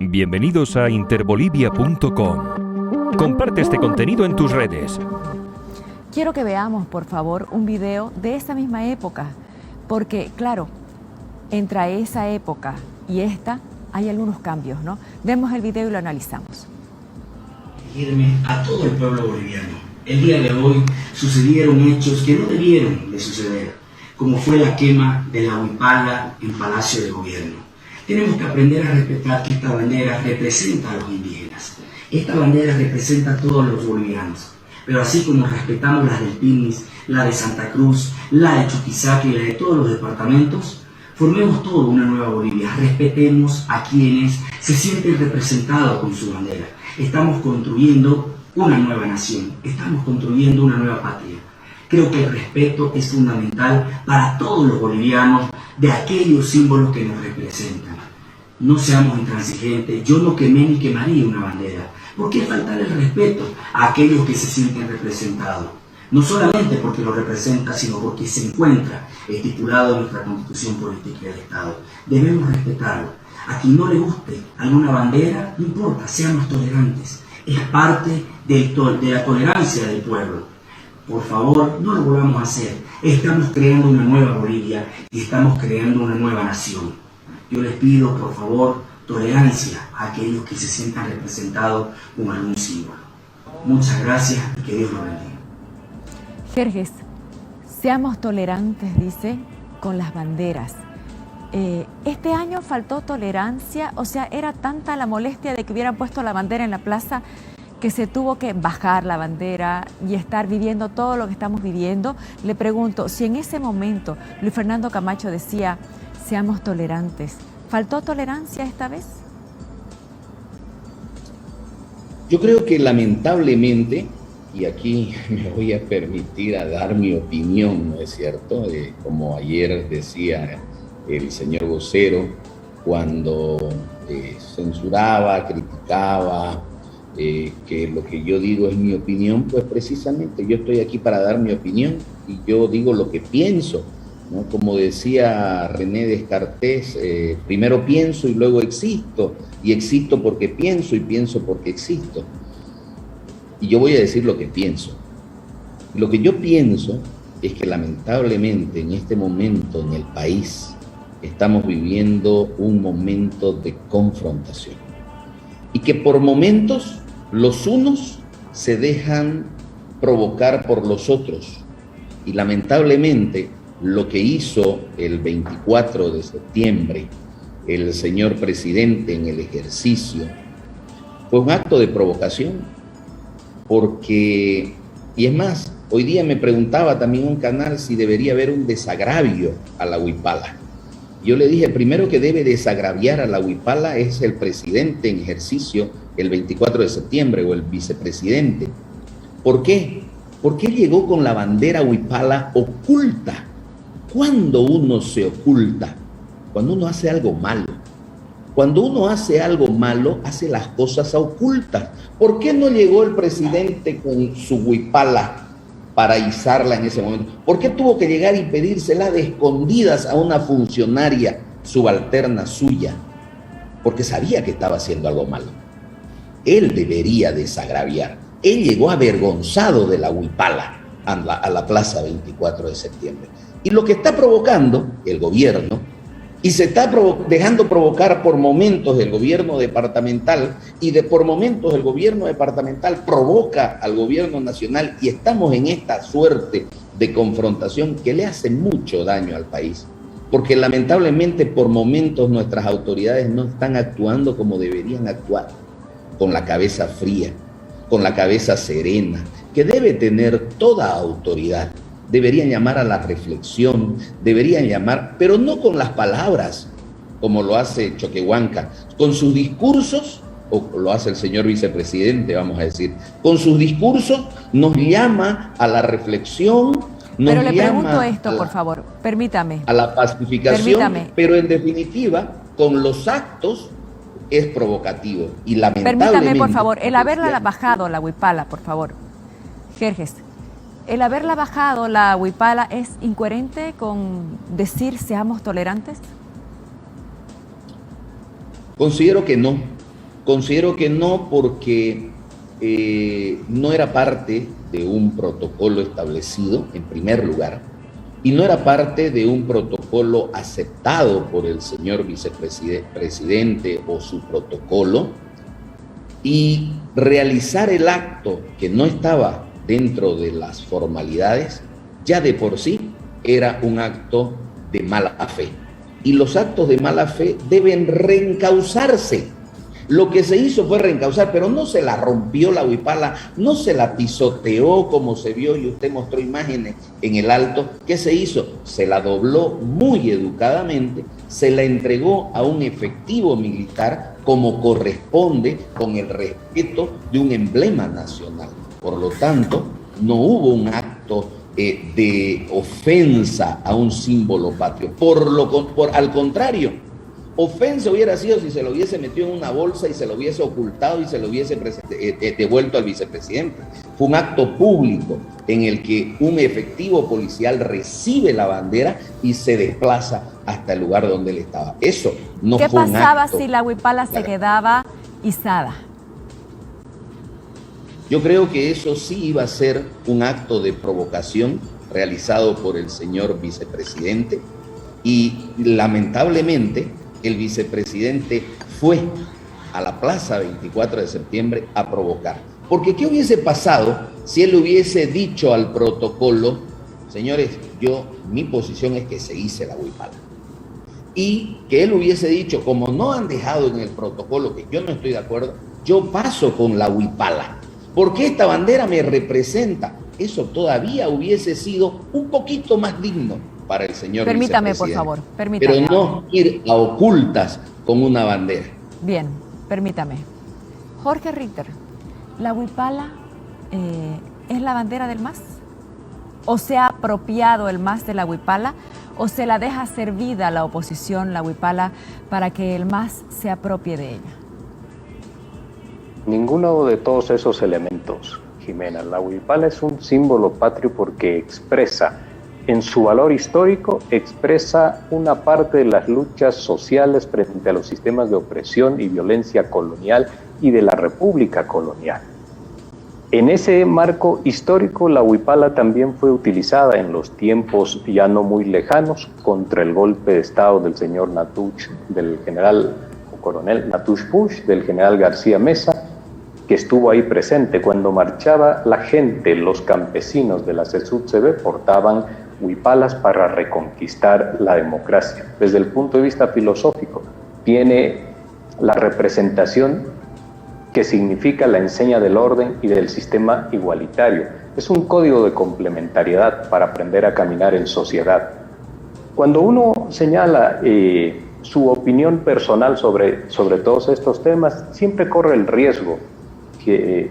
Bienvenidos a interbolivia.com. Comparte este contenido en tus redes. Quiero que veamos, por favor, un video de esa misma época, porque, claro, entre esa época y esta hay algunos cambios, ¿no? Vemos el video y lo analizamos. Dirigirme a todo el pueblo boliviano. El día de hoy sucedieron hechos que no debieron de suceder, como fue la quema de la huipala en Palacio de Gobierno. Tenemos que aprender a respetar que esta bandera representa a los indígenas. Esta bandera representa a todos los bolivianos. Pero así como respetamos las del Pinis, la de Santa Cruz, la de Chuquisaca y la de todos los departamentos, formemos toda una nueva Bolivia. Respetemos a quienes se sienten representados con su bandera. Estamos construyendo una nueva nación. Estamos construyendo una nueva patria. Creo que el respeto es fundamental para todos los bolivianos de aquellos símbolos que nos representan. No seamos intransigentes. Yo no quemé ni quemaría una bandera. ¿Por qué faltar el respeto a aquellos que se sienten representados? No solamente porque lo representa, sino porque se encuentra estipulado en nuestra Constitución Política del Estado. Debemos respetarlo. A quien no le guste alguna bandera, no importa, seamos tolerantes. Es parte de la tolerancia del pueblo. Por favor, no lo volvamos a hacer. Estamos creando una nueva Bolivia y estamos creando una nueva nación. Yo les pido, por favor, tolerancia a aquellos que se sientan representados con algún símbolo. Muchas gracias y que Dios los bendiga. Jerjes, seamos tolerantes, dice, con las banderas. Este año faltó tolerancia, o sea, era tanta la molestia de que hubieran puesto la bandera en la plaza que se tuvo que bajar la bandera y estar viviendo todo lo que estamos viviendo. Le pregunto, si en ese momento Luis Fernando Camacho decía, seamos tolerantes, ¿faltó tolerancia esta vez? Yo creo que lamentablemente, y aquí me voy a permitir a dar mi opinión, ¿no es cierto? Como ayer decía el señor vocero, cuando censuraba, criticaba, que lo que yo digo es mi opinión, pues precisamente yo estoy aquí para dar mi opinión y yo digo lo que pienso, ¿no? Como decía René Descartes, primero pienso y luego existo, y existo porque pienso y pienso porque existo. Y yo voy a decir lo que pienso. Lo que yo pienso es que lamentablemente en este momento en el país estamos viviendo un momento de confrontación y que por momentos los unos se dejan provocar por los otros y lamentablemente lo que hizo el 24 de septiembre el señor presidente en el ejercicio fue un acto de provocación, porque, y es más, hoy día me preguntaba también un canal si debería haber un desagravio a la huipala. Yo le dije, primero que debe desagraviar a la huipala es el presidente en ejercicio el 24 de septiembre o el vicepresidente. ¿Por qué? Porque llegó con la bandera huipala oculta. ¿Cuándo uno se oculta? Cuando uno hace algo malo. Cuando uno hace algo malo, hace las cosas ocultas. ¿Por qué no llegó el presidente con su huipala para izarla en ese momento? ¿Por qué tuvo que llegar y pedírsela de escondidas a una funcionaria subalterna suya? Porque sabía que estaba haciendo algo malo. Él debería desagraviar. Él llegó avergonzado de la huipala a la plaza 24 de septiembre. Y lo que está provocando el gobierno, y se está dejando provocar por momentos el gobierno departamental, y por momentos el gobierno departamental provoca al gobierno nacional, y estamos en esta suerte de confrontación que le hace mucho daño al país, porque lamentablemente por momentos nuestras autoridades no están actuando como deberían actuar, con la cabeza fría, con la cabeza serena, que debe tener toda autoridad. Deberían llamar a la reflexión, deberían llamar, pero no con las palabras, como lo hace Choquehuanca, con sus discursos, o lo hace el señor vicepresidente, vamos a decir, con sus discursos nos llama a la reflexión, nos pero le llama pregunto esto, por favor, permítame. A la pacificación, permítame. Pero en definitiva, con los actos es provocativo y lamentablemente... Permítame, por favor, el haberla bajado la huipala, por favor, Jerjes. ¿El haberla bajado la huipala es incoherente con decir seamos tolerantes? Considero que no, Considero que no, porque no era parte de un protocolo establecido, en primer lugar, y no era parte de un protocolo aceptado por el señor vicepresidente o su protocolo, y realizar el acto que no estaba dentro de las formalidades, ya de por sí era un acto de mala fe. Y los actos de mala fe deben reencauzarse. Lo que se hizo fue reencauzar, pero no se la rompió la huipala, no se la pisoteó como se vio y usted mostró imágenes en el Alto. ¿Qué se hizo? Se la dobló muy educadamente, se la entregó a un efectivo militar como corresponde, con el respeto de un emblema nacional. Por lo tanto, no hubo un acto de ofensa a un símbolo patrio. Al contrario, ofensa hubiera sido si se lo hubiese metido en una bolsa y se lo hubiese ocultado y se lo hubiese devuelto al vicepresidente. Fue un acto público en el que un efectivo policial recibe la bandera y se desplaza hasta el lugar donde él estaba. Eso no fue un acto. ¿Qué pasaba si la huipala se quedaba izada? Yo creo que eso sí iba a ser un acto de provocación realizado por el señor vicepresidente, y lamentablemente el vicepresidente fue a la plaza 24 de septiembre a provocar. Porque ¿qué hubiese pasado si él hubiese dicho al protocolo: señores, mi posición es que se hice la huipala? Y que él hubiese dicho, como no han dejado en el protocolo, que yo no estoy de acuerdo, yo paso con la huipala, porque esta bandera me representa. Eso todavía hubiese sido un poquito más digno para el señor Permítame, por vicepresidente. favor, permítame. Pero no ir a ocultas con una bandera. Bien, permítame. Jorge Ritter, ¿la huipala es la bandera del MAS? ¿O se ha apropiado el MAS de la huipala? ¿O se la deja servida a la oposición, la huipala, para que el MAS se apropie de ella? Ninguno de todos esos elementos, Jimena. La huipala es un símbolo patrio porque expresa, en su valor histórico, expresa una parte de las luchas sociales frente a los sistemas de opresión y violencia colonial y de la república colonial. En ese marco histórico, la huipala también fue utilizada en los tiempos ya no muy lejanos contra el golpe de Estado del señor Natush, del general o coronel Natush Push, del general García Meza, que estuvo ahí presente. Cuando marchaba la gente, los campesinos de la CSUCB portaban huipalas para reconquistar la democracia. Desde el punto de vista filosófico, tiene la representación que significa la enseña del orden y del sistema igualitario. Es un código de complementariedad para aprender a caminar en sociedad. Cuando uno señala su opinión personal sobre todos estos temas, siempre corre el riesgo,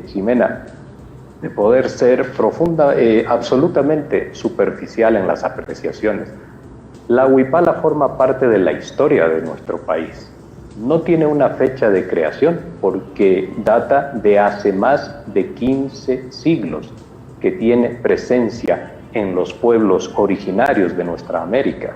Jimena, de poder ser absolutamente superficial en las apreciaciones. La huipala forma parte de la historia de nuestro país. No tiene una fecha de creación porque data de hace más de 15 siglos que tiene presencia en los pueblos originarios de nuestra América.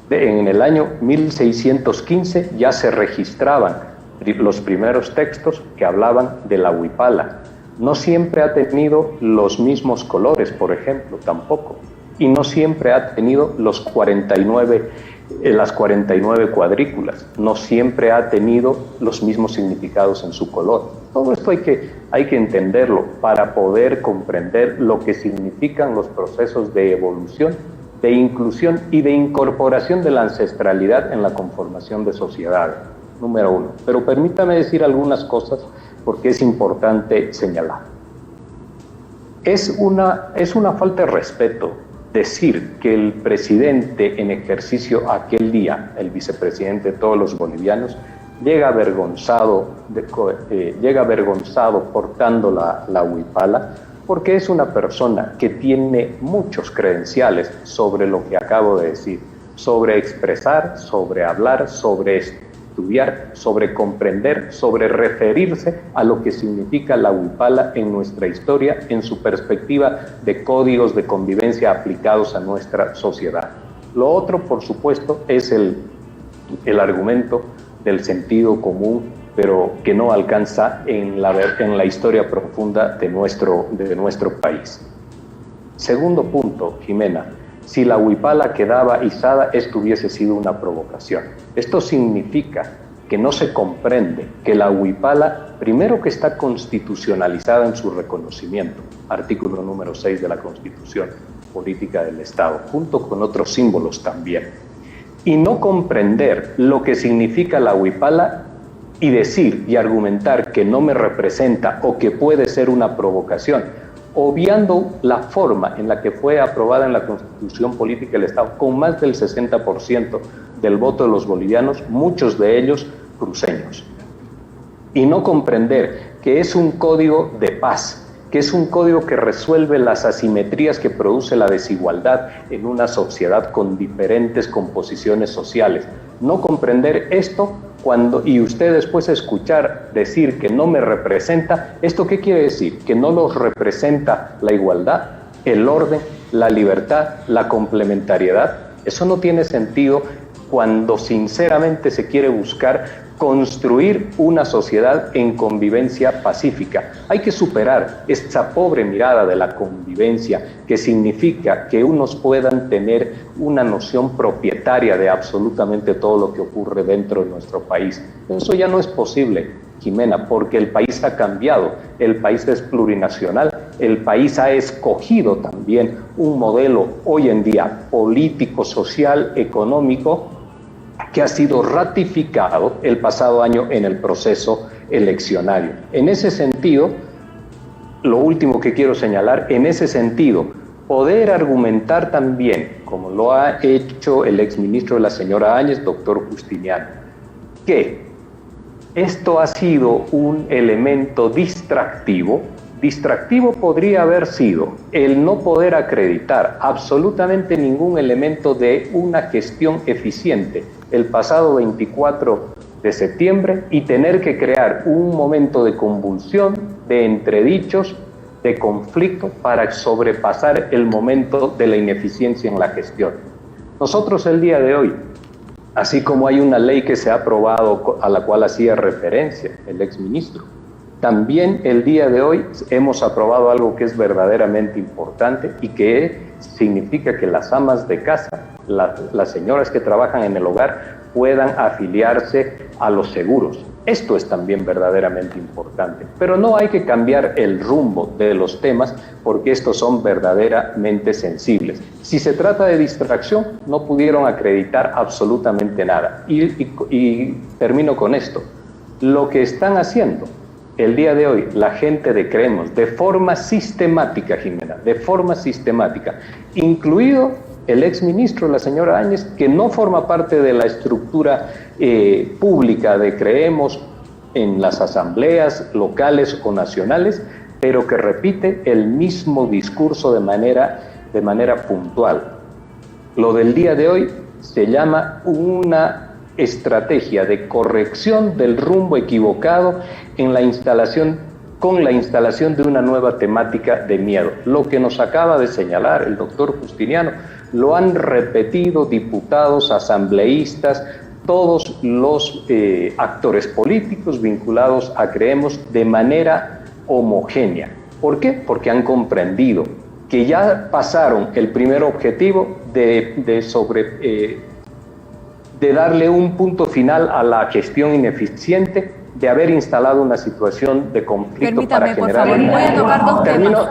En el año 1615 ya se registraban los primeros textos que hablaban de la huipala. No siempre ha tenido los mismos colores, por ejemplo, tampoco. Y no siempre ha tenido las 49 cuadrículas. No siempre ha tenido los mismos significados en su color. Todo esto hay que entenderlo para poder comprender lo que significan los procesos de evolución, de inclusión y de incorporación de la ancestralidad en la conformación de sociedades. Número uno. Pero permítame decir algunas cosas porque es importante señalar. Es una falta de respeto decir que el presidente en ejercicio aquel día, el vicepresidente de todos los bolivianos, llega avergonzado portando la huipala, porque es una persona que tiene muchos credenciales sobre lo que acabo de decir, sobre expresar, sobre hablar, sobre estudiar, sobre comprender, sobre referirse a lo que significa la huipala en nuestra historia, en su perspectiva de códigos de convivencia aplicados a nuestra sociedad. Lo otro, por supuesto, es el argumento del sentido común pero que no alcanza en la historia profunda de nuestro país. Segundo punto, Jimena, si la huipala quedaba izada, esto hubiese sido una provocación. Esto significa que no se comprende que la huipala, primero que está constitucionalizada en su reconocimiento, artículo número 6 de la Constitución Política del Estado, junto con otros símbolos también, y no comprender lo que significa la huipala y decir y argumentar que no me representa o que puede ser una provocación, obviando la forma en la que fue aprobada en la Constitución Política del Estado, con más del 60% del voto de los bolivianos, muchos de ellos cruceños. Y no comprender que es un código de paz, que es un código que resuelve las asimetrías que produce la desigualdad en una sociedad con diferentes composiciones sociales. No comprender esto y usted después escuchar decir que no me representa, ¿esto qué quiere decir? Que no los representa la igualdad, el orden, la libertad, la complementariedad. Eso no tiene sentido cuando sinceramente se quiere buscar construir una sociedad en convivencia pacífica. Hay que superar esta pobre mirada de la convivencia que significa que unos puedan tener una noción propietaria de absolutamente todo lo que ocurre dentro de nuestro país. Eso ya no es posible, Jimena, porque el país ha cambiado, el país es plurinacional, el país ha escogido también un modelo hoy en día político, social, económico, que ha sido ratificado el pasado año en el proceso eleccionario. En ese sentido, lo último que quiero señalar, en ese sentido, poder argumentar también, como lo ha hecho el exministro de la señora Áñez, doctor Justiniano, que esto ha sido un elemento distractivo. Distractivo podría haber sido el no poder acreditar absolutamente ningún elemento de una gestión eficiente el pasado 24 de septiembre y tener que crear un momento de convulsión, de entredichos, de conflicto para sobrepasar el momento de la ineficiencia en la gestión. Nosotros el día de hoy, así como hay una ley que se ha aprobado a la cual hacía referencia el exministro, también el día de hoy hemos aprobado algo que es verdaderamente importante y que significa que las amas de casa, las señoras que trabajan en el hogar, puedan afiliarse a los seguros. Esto es también verdaderamente importante, pero no hay que cambiar el rumbo de los temas porque estos son verdaderamente sensibles. Si se trata de distracción, no pudieron acreditar absolutamente nada. Y termino con esto. Lo que están haciendo el día de hoy, la gente de Creemos, de forma sistemática, Jimena, de forma sistemática, incluido el exministro, la señora Áñez, que no forma parte de la estructura pública de Creemos en las asambleas locales o nacionales, pero que repite el mismo discurso de manera puntual. Lo del día de hoy se llama una estrategia de corrección del rumbo equivocado con la instalación de una nueva temática de miedo. Lo que nos acaba de señalar el doctor Justiniano lo han repetido diputados, asambleístas, todos los actores políticos vinculados a Creemos de manera homogénea. ¿Por qué? Porque han comprendido que ya pasaron el primer objetivo de darle un punto final a la gestión ineficiente, de haber instalado una situación de conflicto. Permítame, para generar... por favor, voy a tocar dos temas.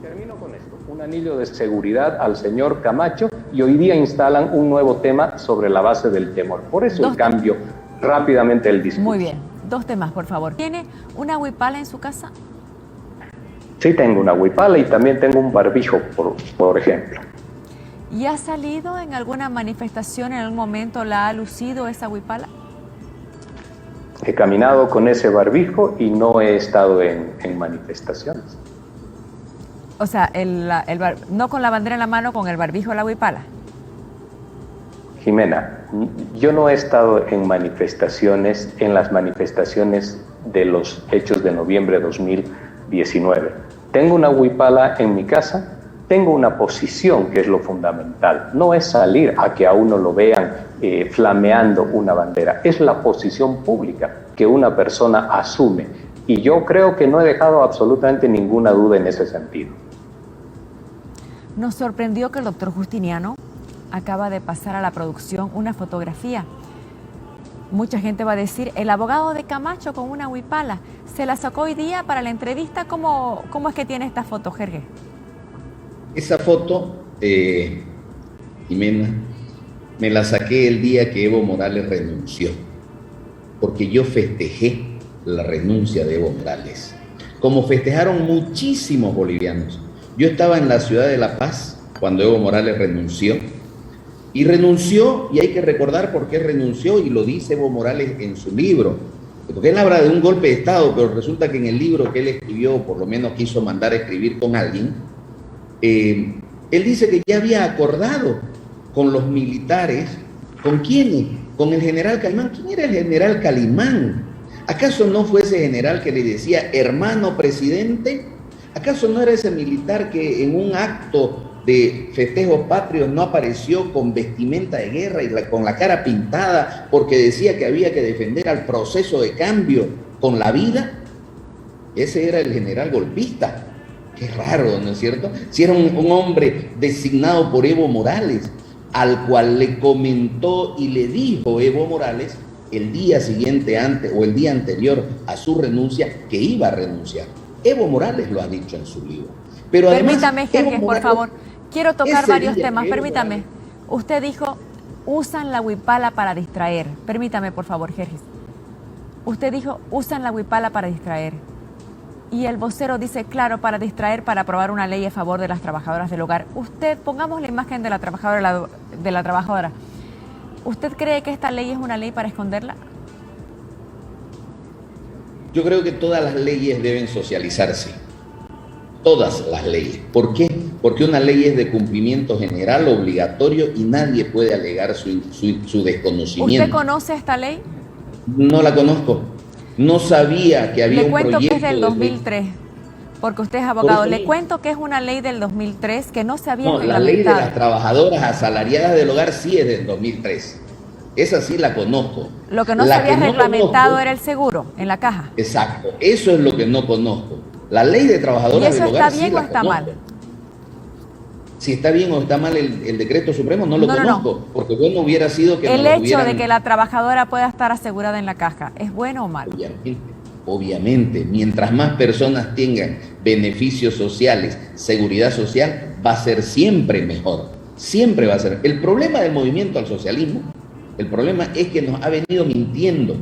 Termino con esto. Un anillo de seguridad al señor Camacho y hoy día instalan un nuevo tema sobre la base del temor. Por eso el cambio rápidamente del discurso. Muy bien. Dos temas, por favor. ¿Tiene una huipala en su casa? Sí, tengo una huipala y también tengo un barbijo, por ejemplo. ¿Y ha salido en alguna manifestación, en algún momento la ha lucido esa huipala? He caminado con ese barbijo y no he estado en manifestaciones. O sea, no con la bandera en la mano, con el barbijo de la huipala. Jimena, yo no he estado en manifestaciones, en las manifestaciones de los hechos de noviembre de 2019. Tengo una huipala en mi casa. Tengo una posición que es lo fundamental. No es salir a que a uno lo vean flameando una bandera. Es la posición pública que una persona asume. Y yo creo que no he dejado absolutamente ninguna duda en ese sentido. Nos sorprendió que el doctor Justiniano acaba de pasar a la producción una fotografía. Mucha gente va a decir, el abogado de Camacho con una huipala, ¿se la sacó hoy día para la entrevista? ¿Cómo es que tiene esta foto, Jerjes? Esa foto, Jimena, me la saqué el día que Evo Morales renunció, porque yo festejé la renuncia de Evo Morales, como festejaron muchísimos bolivianos. Yo estaba en la ciudad de La Paz cuando Evo Morales renunció, y hay que recordar por qué renunció, y lo dice Evo Morales en su libro, porque él habla de un golpe de Estado, pero resulta que en el libro que él escribió, por lo menos quiso mandar a escribir con alguien, él dice que ya había acordado con los militares. ¿Con quiénes? Con el general Calimán. ¿Quién era el general Calimán? ¿Acaso no fue ese general que le decía hermano presidente? ¿Acaso no era ese militar que en un acto de festejos patrios no apareció con vestimenta de guerra y con la cara pintada porque decía que había que defender al proceso de cambio con la vida? Ese era el general golpista. Qué raro, ¿no es cierto? Si era un hombre designado por Evo Morales, al cual le comentó y le dijo Evo Morales el día siguiente o el día anterior a su renuncia que iba a renunciar. Evo Morales lo ha dicho en su libro. Pero permítame, Jerjes, por favor. Quiero tocar varios temas. Permítame. Usted dijo, usan la huipala para distraer. Permítame, por favor, Jerjes. Usted dijo, usan la huipala para distraer. Y el vocero dice, claro, para distraer, para aprobar una ley a favor de las trabajadoras del hogar. Usted, pongamos la imagen de la trabajadora. ¿Usted cree que esta ley es una ley para esconderla? Yo creo que todas las leyes deben socializarse. Todas las leyes. ¿Por qué? Porque una ley es de cumplimiento general, obligatorio, y nadie puede alegar su desconocimiento. ¿Usted conoce esta ley? No la conozco. No sabía que había un proyecto. Le cuento que es del 2003, porque usted es abogado. Le cuento que es una ley del 2003 que no se había reglamentado. La ley de las trabajadoras asalariadas del hogar sí es del 2003. Esa sí la conozco. Lo que no se había reglamentado era el seguro en la caja. Exacto, eso es lo que no conozco. La ley de trabajadoras del hogar sí la conozco. ¿Y eso está bien o está mal? Si está bien o está mal el decreto supremo, no lo conozco, porque bueno hubiera sido que el hecho de que la trabajadora pueda estar asegurada en la caja, ¿es bueno o malo? Obviamente, mientras más personas tengan beneficios sociales, seguridad social, va a ser siempre mejor, siempre va a ser. El problema del movimiento al socialismo, el problema es que nos ha venido mintiendo,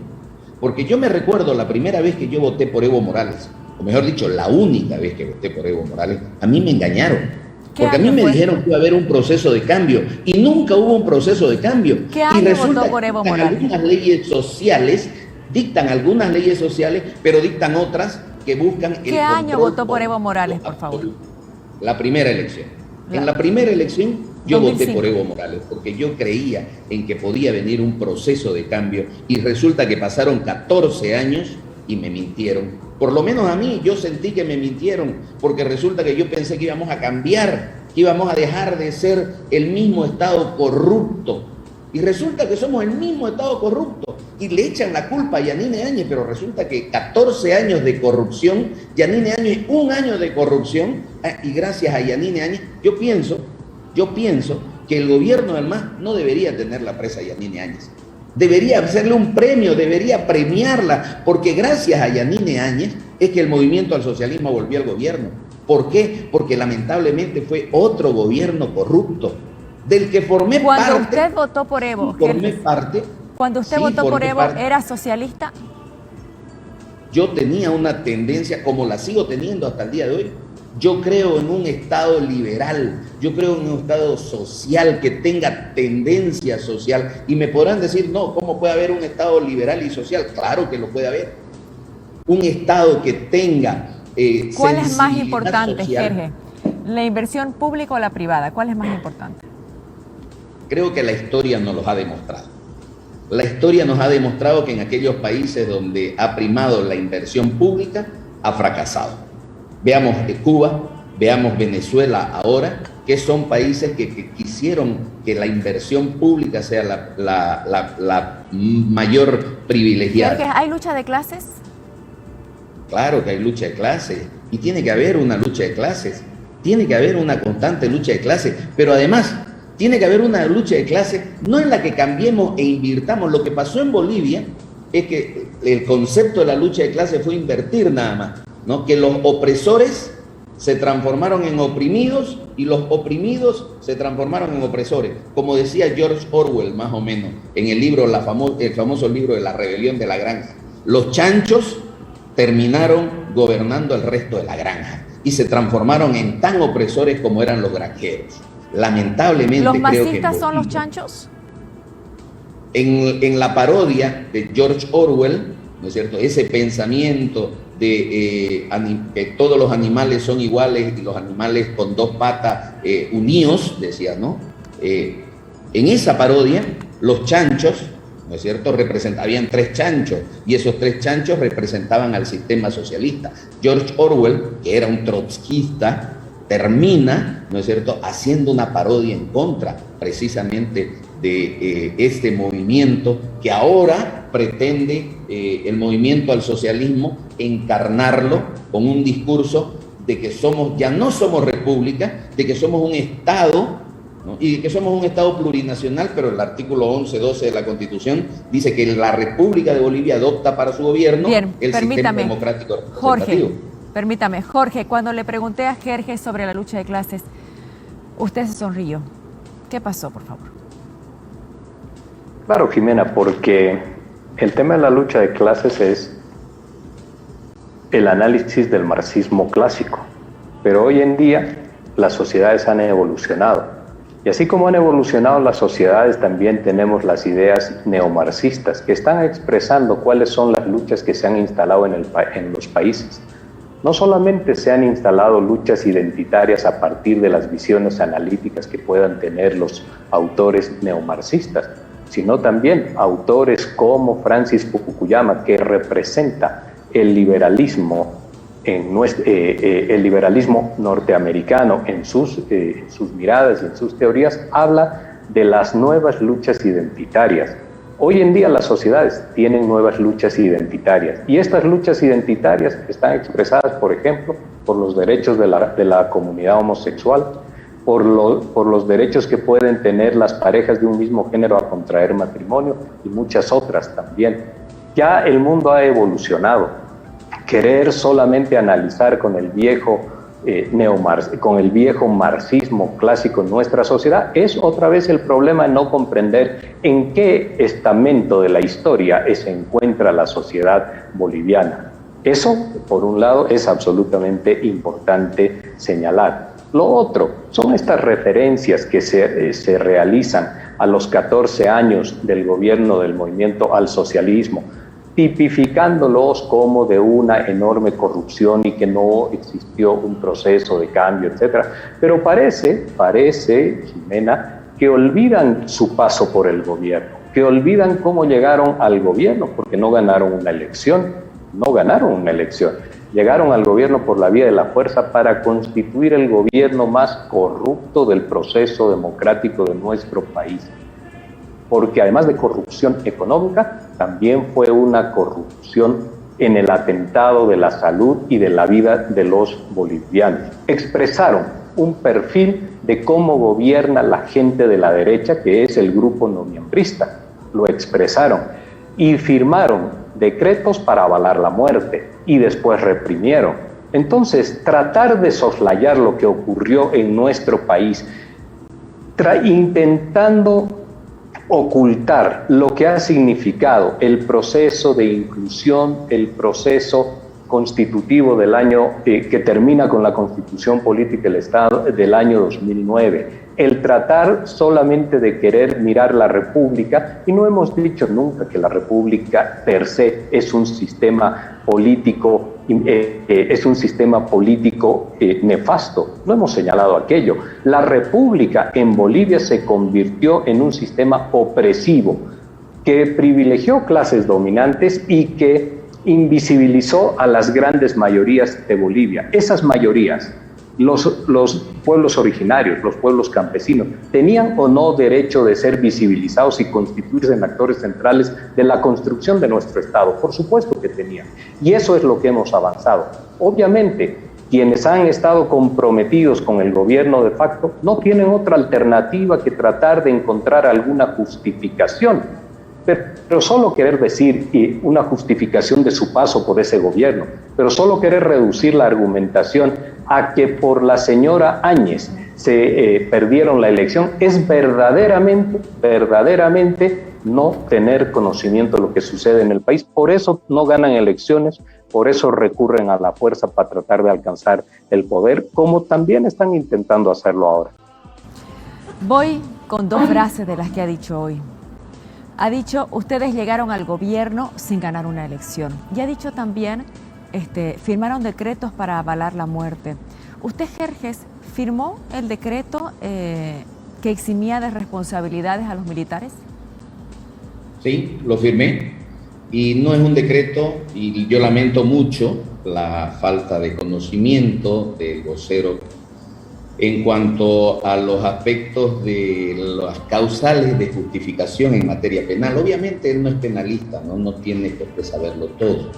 porque yo me recuerdo la primera vez que yo voté por Evo Morales, o mejor dicho, la única vez que voté por Evo Morales, a mí me engañaron. Porque a mí me dijeron que iba a haber un proceso de cambio y nunca hubo un proceso de cambio. ¿Qué año y resulta votó por Evo Morales? Algunas leyes sociales, dictan algunas leyes sociales, pero dictan otras que buscan... ¿Qué año votó por Evo Morales, por favor? La primera elección. En la primera elección yo 2005. Voté por Evo Morales porque yo creía en que podía venir un proceso de cambio y resulta que pasaron 14 años y me mintieron. Por lo menos a mí, yo sentí que me mintieron, porque resulta que yo pensé que íbamos a cambiar, que íbamos a dejar de ser el mismo Estado corrupto. Y resulta que somos el mismo Estado corrupto. Y le echan la culpa a Yanine Áñez, pero resulta que 14 años de corrupción, Yanine Áñez, un año de corrupción, y gracias a Yanine Áñez, yo pienso que el gobierno del MAS no debería tener la presa Yanine Áñez. Debería hacerle un premio, debería premiarla, porque gracias a Yanine Áñez es que el movimiento al socialismo volvió al gobierno. ¿Por qué? Porque lamentablemente fue otro gobierno corrupto, del que formé parte. Cuando usted votó por Evo, cuando usted votó por Evo, ¿era socialista? Yo tenía una tendencia, como la sigo teniendo hasta el día de hoy. Yo creo en un Estado liberal, yo creo en un Estado social que tenga tendencia social. Y me podrán decir, no, ¿cómo puede haber un Estado liberal y social? Claro que lo puede haber. Un Estado que tenga ¿cuál es más importante, Jerjes? ¿La inversión pública o la privada? ¿Cuál es más importante? Creo que la historia nos lo ha demostrado. La historia nos ha demostrado que en aquellos países donde ha primado la inversión pública, ha fracasado. Veamos Cuba, Veamos Venezuela ahora, que son países que quisieron que la inversión pública sea la mayor privilegiada. ¿Hay lucha de clases? Claro que hay lucha de clases, y tiene que haber una lucha de clases, tiene que haber una constante lucha de clases, pero además tiene que haber una lucha de clases no en la que cambiemos e invirtamos. Lo que pasó en Bolivia es que el concepto de la lucha de clases fue invertir nada más, ¿no? Que los opresores se transformaron en oprimidos y los oprimidos se transformaron en opresores, como decía George Orwell más o menos en el libro, el famoso libro de La rebelión de la granja. Los chanchos terminaron gobernando el resto de la granja y se transformaron en tan opresores como eran los granjeros. Lamentablemente, ¿los creo que masistas son los chanchos? En la parodia de George Orwell, ¿no es cierto?, ese pensamiento de que todos los animales son iguales y los animales con dos patas unidos, decía, ¿no? En esa parodia, los chanchos, ¿no es cierto?, habían 3 chanchos, y esos 3 chanchos representaban al sistema socialista. George Orwell, que era un trotskista, termina, ¿no es cierto?, haciendo una parodia en contra precisamente de este movimiento que ahora pretende el movimiento al socialismo encarnarlo con un discurso de que ya no somos república, de que somos un Estado, ¿no? Y de que somos un Estado plurinacional, pero el artículo 11-12 de la Constitución dice que la República de Bolivia adopta para su gobierno el sistema democrático representativo. Jorge, cuando le pregunté a Jerjes sobre la lucha de clases, usted se sonrió. ¿Qué pasó, por favor? Claro, Jimena, porque el tema de la lucha de clases es el análisis del marxismo clásico, pero hoy en día las sociedades han evolucionado, y así como han evolucionado las sociedades, también tenemos las ideas neomarxistas que están expresando cuáles son las luchas que se han instalado en los países. No solamente se han instalado luchas identitarias a partir de las visiones analíticas que puedan tener los autores neomarxistas, sino también autores como Francis Fukuyama, que representa el liberalismo, el liberalismo norteamericano en sus miradas y en sus teorías, habla de las nuevas luchas identitarias. Hoy en día las sociedades tienen nuevas luchas identitarias, y estas luchas identitarias están expresadas, por ejemplo, por los derechos de la comunidad homosexual, por los derechos que pueden tener las parejas de un mismo género a contraer matrimonio, y muchas otras también. Ya el mundo ha evolucionado. Querer solamente analizar con el viejo marxismo clásico en nuestra sociedad es otra vez el problema de no comprender en qué estamento de la historia se encuentra la sociedad boliviana. Eso, por un lado, es absolutamente importante señalar. Lo otro son estas referencias que se realizan a los 14 años del gobierno del movimiento al socialismo, tipificándolos como de una enorme corrupción y que no existió un proceso de cambio, etc. Pero parece, Jimena, que olvidan su paso por el gobierno, que olvidan cómo llegaron al gobierno, porque no ganaron una elección. Llegaron al gobierno por la vía de la fuerza para constituir el gobierno más corrupto del proceso democrático de nuestro país. Porque además de corrupción económica, también fue una corrupción en el atentado de la salud y de la vida de los bolivianos. Expresaron un perfil de cómo gobierna la gente de la derecha, que es el grupo noviembrista. Lo expresaron y firmaron decretos para avalar la muerte y después reprimieron. Entonces, tratar de soslayar lo que ocurrió en nuestro país, intentando ocultar lo que ha significado el proceso de inclusión, el proceso constitutivo del año que termina con la Constitución Política del Estado del año 2009, el tratar solamente de querer mirar la República, y no hemos dicho nunca que la República per se es un sistema político nefasto. No hemos señalado aquello. La República en Bolivia se convirtió en un sistema opresivo que privilegió clases dominantes y que invisibilizó a las grandes mayorías de Bolivia. Esas mayorías Los pueblos originarios, los pueblos campesinos, ¿tenían o no derecho de ser visibilizados y constituirse en actores centrales de la construcción de nuestro Estado? Por supuesto que tenían. Y eso es lo que hemos avanzado. Obviamente, quienes han estado comprometidos con el gobierno de facto no tienen otra alternativa que tratar de encontrar alguna justificación. Pero solo querer decir una justificación de su paso por ese gobierno, pero solo querer reducir la argumentación a que por la señora Áñez se perdieron la elección es verdaderamente no tener conocimiento de lo que sucede en el país. Por eso no ganan elecciones, por eso recurren a la fuerza para tratar de alcanzar el poder, como también están intentando hacerlo ahora. Voy con dos frases de las que ha dicho hoy. Ha dicho, ustedes llegaron al gobierno sin ganar una elección. Y ha dicho también, firmaron decretos para avalar la muerte. ¿Usted, Jerjes, firmó el decreto que eximía de responsabilidades a los militares? Sí, lo firmé. Y no es un decreto, y yo lamento mucho la falta de conocimiento del vocero en cuanto a los aspectos de las causales de justificación en materia penal. Obviamente él no es penalista, no tiene por qué saberlo todo.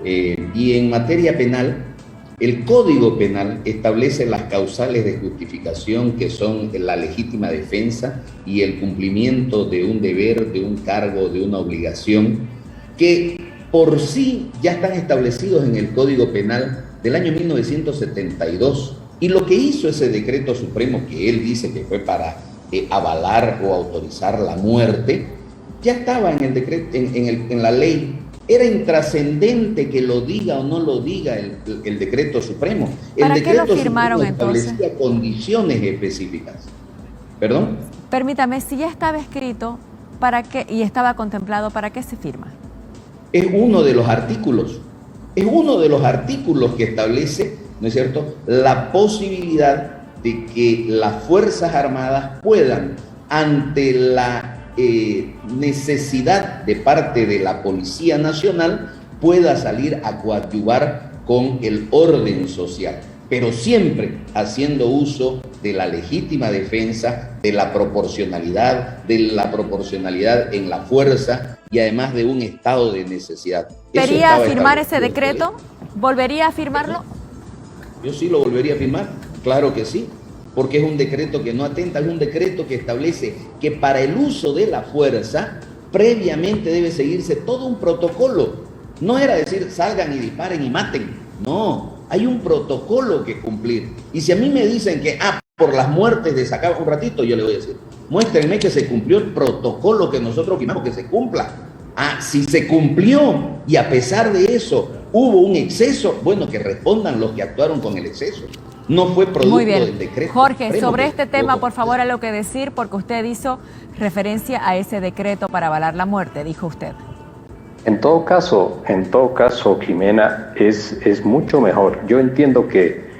Y en materia penal, el Código Penal establece las causales de justificación, que son la legítima defensa y el cumplimiento de un deber, de un cargo, de una obligación, que por sí ya están establecidos en el Código Penal del año 1972. Y lo que hizo ese decreto supremo, que él dice que fue para avalar o autorizar la muerte, ya estaba en el decreto, en la ley. Era intrascendente que lo diga o no lo diga el decreto supremo. ¿Para el qué decreto lo firmaron entonces? Establecía condiciones específicas. ¿Perdón? Permítame, si ya estaba escrito, ¿para qué? Y estaba contemplado, ¿para qué se firma? Es uno de los artículos. Es uno de los artículos que establece, ¿no es cierto?, la posibilidad de que las Fuerzas Armadas puedan, ante la necesidad de parte de la Policía Nacional, pueda salir a coadyuvar con el orden social, pero siempre haciendo uso de la legítima defensa, de la proporcionalidad en la fuerza y además de un estado de necesidad. ¿Quería firmar ese decreto? ¿Volvería a firmarlo? Yo sí lo volvería a firmar, claro que sí, porque es un decreto que no atenta, es un decreto que establece que para el uso de la fuerza previamente debe seguirse todo un protocolo. No era decir salgan y disparen y maten, no, hay un protocolo que cumplir. Y si a mí me dicen que por las muertes de Sacaba un ratito, yo le voy a decir, muéstrenme que se cumplió el protocolo que nosotros firmamos, que se cumpla. Si se cumplió y a pesar de eso hubo un exceso, bueno, que respondan los que actuaron con el exceso. No fue producto del decreto. Jorge, sobre este tema, por favor, algo que decir, porque usted hizo referencia a ese decreto para avalar la muerte, dijo usted. En todo caso, Jimena, es mucho mejor. Yo entiendo que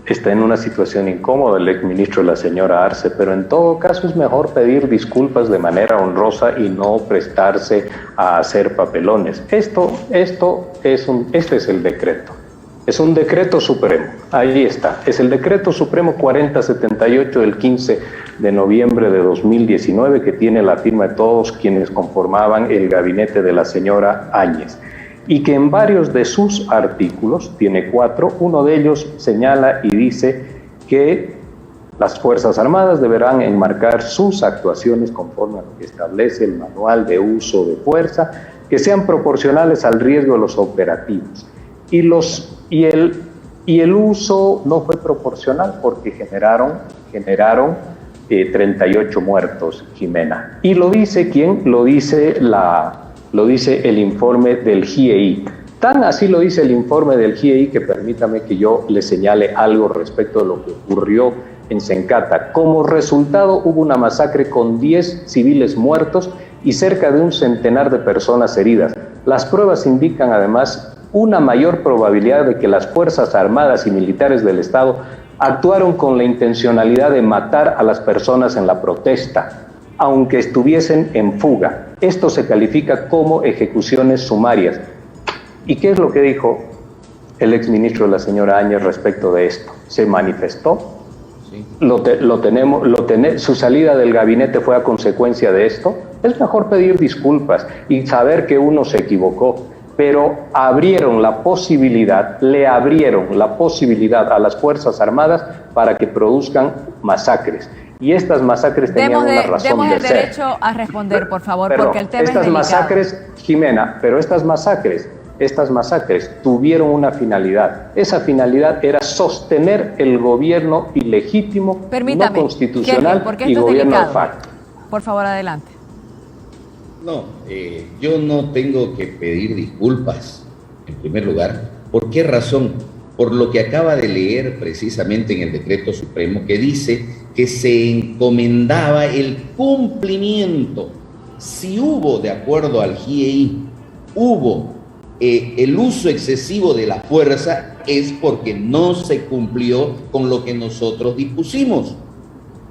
está en una situación incómoda el exministro, la señora Arce, pero en todo caso es mejor pedir disculpas de manera honrosa y no prestarse a hacer papelones. Este es el decreto. Es un decreto supremo, ahí está, es el decreto supremo 4078 del 15 de noviembre de 2019 que tiene la firma de todos quienes conformaban el gabinete de la señora Áñez y que en varios de sus artículos, tiene 4, uno de ellos señala y dice que las Fuerzas Armadas deberán enmarcar sus actuaciones conforme a lo que establece el manual de uso de fuerza, que sean proporcionales al riesgo de los operativos. Y el uso no fue proporcional porque generaron 38 muertos, Jimena. ¿Y lo dice quién? Lo dice el informe del GIEI. Tan así lo dice el informe del GIEI que permítame que yo le señale algo respecto de lo que ocurrió en Sencata. Como resultado hubo una masacre con 10 civiles muertos y cerca de un centenar de personas heridas. Las pruebas indican además una mayor probabilidad de que las Fuerzas Armadas y Militares del Estado actuaron con la intencionalidad de matar a las personas en la protesta, aunque estuviesen en fuga. Esto se califica como ejecuciones sumarias. ¿Y qué es lo que dijo el exministro de la señora Áñez respecto de esto? ¿Se manifestó? Sí. Su salida del gabinete fue a consecuencia de esto. Es mejor pedir disculpas y saber que uno se equivocó, pero le abrieron la posibilidad a las Fuerzas Armadas para que produzcan masacres. Y estas masacres tenían una razón de ser. Demos el derecho a responder, por favor, pero porque el tema es estas delicado. masacres, Jimena, pero estas masacres tuvieron una finalidad. Esa finalidad era sostener el gobierno ilegítimo, Permítame, no constitucional porque y esto es gobierno de delicado. facto. Por favor, adelante. No, yo no tengo que pedir disculpas, en primer lugar. ¿Por qué razón? Por lo que acaba de leer precisamente en el decreto supremo, que dice que se encomendaba el cumplimiento. Si hubo, de acuerdo al GIEI, el uso excesivo de la fuerza, es porque no se cumplió con lo que nosotros dispusimos.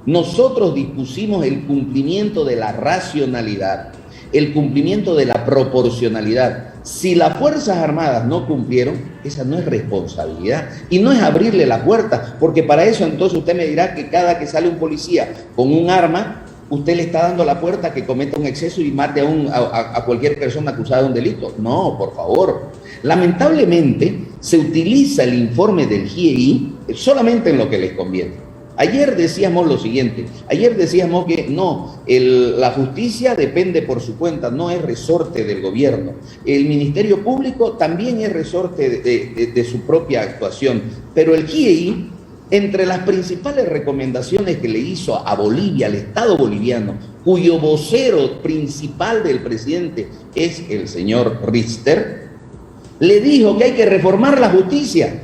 Nosotros dispusimos el cumplimiento de la racionalidad, el cumplimiento de la proporcionalidad. Si las Fuerzas Armadas no cumplieron, esa no es responsabilidad y no es abrirle la puerta, porque para eso entonces usted me dirá que cada que sale un policía con un arma, usted le está dando la puerta a que cometa un exceso y mate a cualquier persona acusada de un delito. No, por favor. Lamentablemente se utiliza el informe del GIEI solamente en lo que les conviene. Ayer decíamos lo siguiente, decíamos que no, la justicia depende por su cuenta, no es resorte del gobierno. El Ministerio Público también es resorte de su propia actuación, pero el GIEI, entre las principales recomendaciones que le hizo a Bolivia, al Estado boliviano, cuyo vocero principal del presidente es el señor Richter, le dijo que hay que reformar la justicia.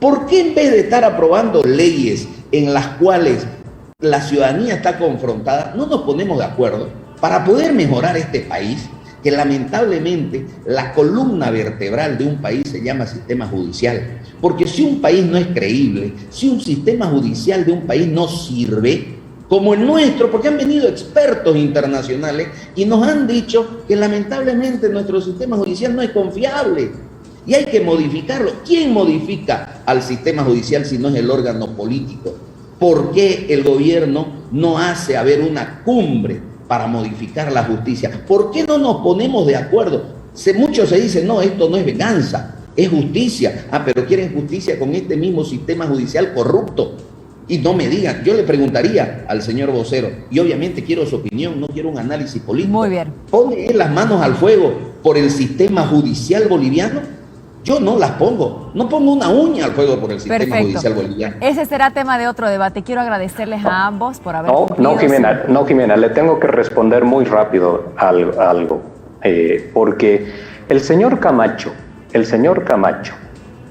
¿Por qué en vez de estar aprobando leyes en las cuales la ciudadanía está confrontada, no nos ponemos de acuerdo para poder mejorar este país, que lamentablemente la columna vertebral de un país se llama sistema judicial? Porque si un país no es creíble, si un sistema judicial de un país no sirve, como el nuestro, porque han venido expertos internacionales y nos han dicho que lamentablemente nuestro sistema judicial no es confiable y hay que modificarlo. ¿Quién modifica al sistema judicial si no es el órgano político? ¿Por qué el gobierno no hace haber una cumbre para modificar la justicia? ¿Por qué no nos ponemos de acuerdo? Muchos se dicen, no, esto no es venganza, es justicia. Pero quieren justicia con este mismo sistema judicial corrupto. Y no me digan, yo le preguntaría al señor vocero, y obviamente quiero su opinión, no quiero un análisis político. Muy bien. ¿Pone él las manos al fuego por el sistema judicial boliviano? Yo no las pongo, no pongo una uña al fuego por el sistema judicial boliviano. Ese será tema de otro debate. Quiero agradecerles a ambos por haber No, Jimena, le tengo que responder muy rápido algo, porque el señor Camacho,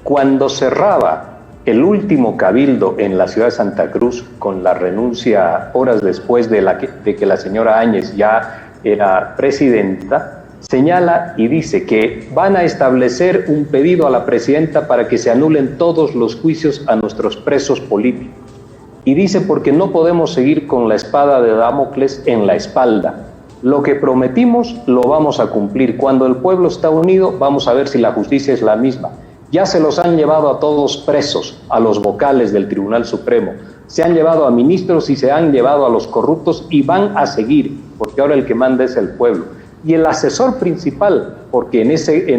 cuando cerraba el último cabildo en la ciudad de Santa Cruz con la renuncia horas después de que la señora Áñez ya era presidenta, señala y dice que van a establecer un pedido a la presidenta para que se anulen todos los juicios a nuestros presos políticos. Y dice, porque no podemos seguir con la espada de Damocles en la espalda. Lo que prometimos lo vamos a cumplir. Cuando el pueblo está unido, vamos a ver si la justicia es la misma. Ya se los han llevado a todos presos, a los vocales del Tribunal Supremo. Se han llevado a ministros y se han llevado a los corruptos y van a seguir, porque ahora el que manda es el pueblo. Y el asesor principal, porque en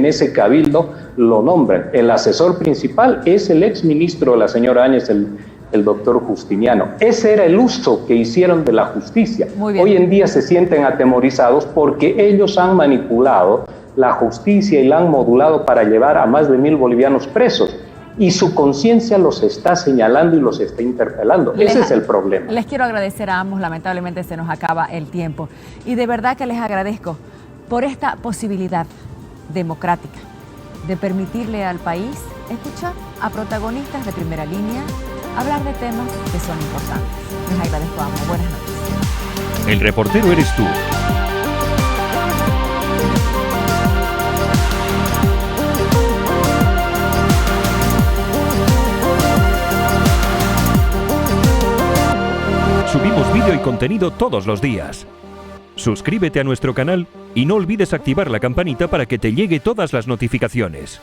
ese cabildo lo nombran, el asesor principal es el exministro de la señora Áñez, el doctor Justiniano. Ese era el uso que hicieron de la justicia. Hoy en día se sienten atemorizados porque ellos han manipulado la justicia y la han modulado para llevar a más de 1,000 bolivianos presos. Y su conciencia los está señalando y los está interpelando. Ese es el problema. Les quiero agradecer a ambos, lamentablemente se nos acaba el tiempo. Y de verdad que les agradezco por esta posibilidad democrática de permitirle al país escuchar a protagonistas de primera línea hablar de temas que son importantes. Les agradezco a ambos. Buenas noches. El reportero eres tú. Subimos vídeo y contenido todos los días. Suscríbete a nuestro canal y no olvides activar la campanita para que te llegue todas las notificaciones.